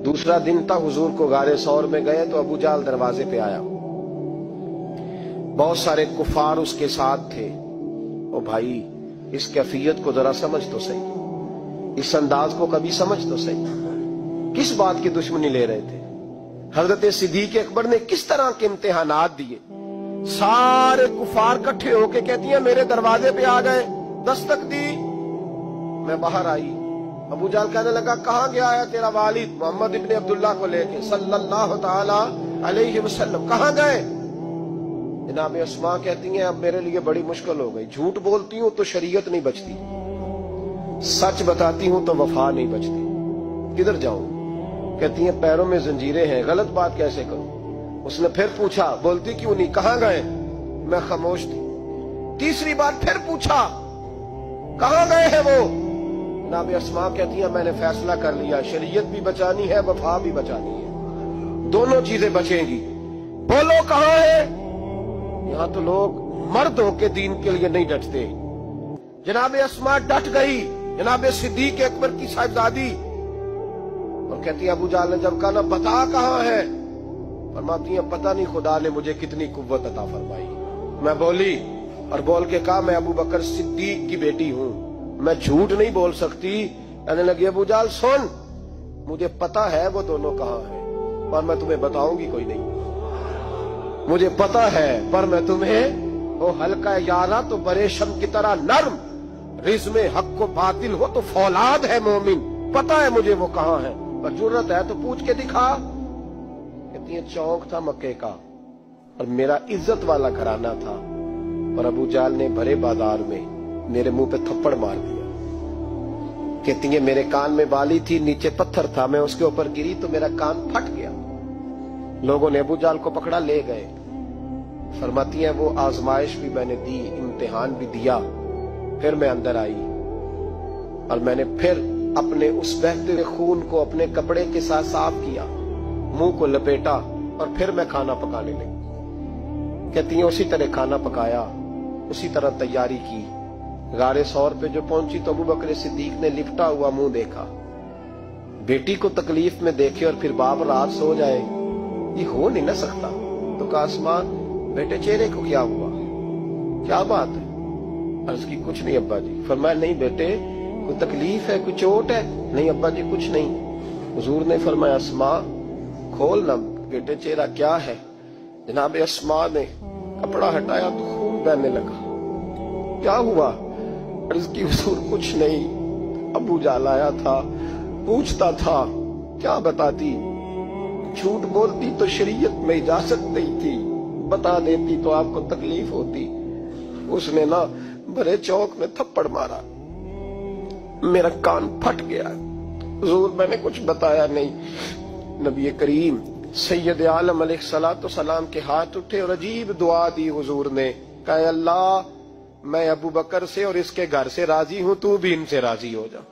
दूसरा दिन था, हुजूर को गारे सौर में गए तो अबू जाल दरवाजे पे आया। बहुत सारे कुफार उसके साथ थे। ओ भाई, इस कैफियत को जरा समझ तो सही, इस अंदाज को कभी समझ तो सही, किस बात की दुश्मनी ले रहे थे। हजरत सिद्दीक अकबर ने किस तरह के इम्तिहानात दिए। सारे कुफार इकट्ठे होके कहती हैं मेरे दरवाजे पे आ गए, दस्तक दी, मैं बाहर आई। अबू जाल कहने लगा कहां गया है तेरा वालिद मोहम्मद इब्ने अब्दुल्लाह को लेके सल्लल्लाहु ताला अलैहि वसल्लम, कहां गए? जनाब अस्मा कहती हैं अब मेरे लिए बड़ी मुश्किल हो गई, झूठ बोलती हूं तो शरीयत नहीं बचती, सच बताती हूं तो वफा नहीं बचती, किधर जाऊं? कहती हैं पैरों में जंजीरें हैं, गलत बात कैसे करूं? उसने फिर पूछा, बोलती क्यों नहीं, कहां गए? मैं खामोश थी। तीसरी बार फिर पूछा, कहां गए हैं वो? जनाब अस्मा कहती हैं मैंने फैसला कर लिया, शरीयत भी बचानी है, वफा भी बचानी है, दोनों चीजें बचेंगी। बोलो कहां है? यहां तो लोग मर्द होके दीन के लिए नहीं डटते। जनाब अस्मा डट गई, जनाब सिद्दीक अकबर की साहिबजादी, और कहती है अबू जाल ने जब कहा ना बता कहां है, फरमाती है पता नहीं खुदा ने मुझे कितनी कुव्वत अता फरमाई। मैं बोली और बोल के कहा मैं अबू बकर सिद्दीक की बेटी हूं, मैं झूठ नहीं बोल सकती। कहने लगी अबू जाल सुन, मुझे पता है वो दोनों कहां हैं, पर मैं तुम्हें बताऊंगी कोई नहीं। मुझे पता है पर मैं तुम्हें, वो हल्का यारा तो बरेशम की तरह नर्म, रिज़्म हक को बातिल हो तो फौलाद है मोमिन, पता है मुझे वो कहां है, पर जरूरत है तो पूछ के दिखा। कहती है चौक था मक्के का और मेरा इज्जत वाला घराना था, पर अबू जाल ने भरे बाजार में मेरे मुंह पे थप्पड़ मार दिया। कहती है मेरे कान में बाली थी, नीचे पत्थर था, मैं उसके ऊपर गिरी तो मेरा कान फट गया। लोगों ने अबू जाल को पकड़ा ले गए। फरमाती है वो आजमाइश भी मैंने दी, इम्तिहान भी दिया, फिर मैं अंदर आई और मैंने फिर अपने उस बहते हुए खून को अपने कपड़े के साथ साफ किया, मुंह को लपेटा और फिर मैं खाना पकाने लगी। कहती है उसी तरह खाना पकाया, उसी तरह तैयारी की। गारे सौर पे जो पहुंची तो अबू बकर सिद्दीक ने लिपटा हुआ मुंह देखा। बेटी को तकलीफ में देखे और फिर बाप रात सो जाए, ये हो नहीं ना सकता। तो कहा आसमान बेटे चेहरे को क्या हुआ, क्या बात है? अर्ज की कुछ नहीं अब्बा जी। फरमाया नहीं बेटे कोई तकलीफ है, कोई चोट है? नहीं अब्बा जी कुछ नहीं। हुजूर ने फरमाया अस्मा खोल ना बेटे चेहरा क्या है। जनाब अस्मा ने कपड़ा हटाया तो खून बहने लगा। क्या हुआ? अर्ज की हुजूर कुछ नहीं, अबू जाल आया था, पूछता था, क्या बताती? झूठ बोलती तो शरीयत में इजाजत नहीं थी, बता देती तो आपको तकलीफ होती। उसने ना भरे चौक में थप्पड़ मारा, मेरा कान फट गया। हुजूर मैंने कुछ बताया नहीं। नबी करीम सैयद आलम अलैहिस्सलातु सलाम के हाथ उठे और अजीब दुआ दी हुजूर ने। कहा अल्लाह मैं अबू बकर से और इसके घर से राजी हूं, तू भी इनसे राजी हो जा।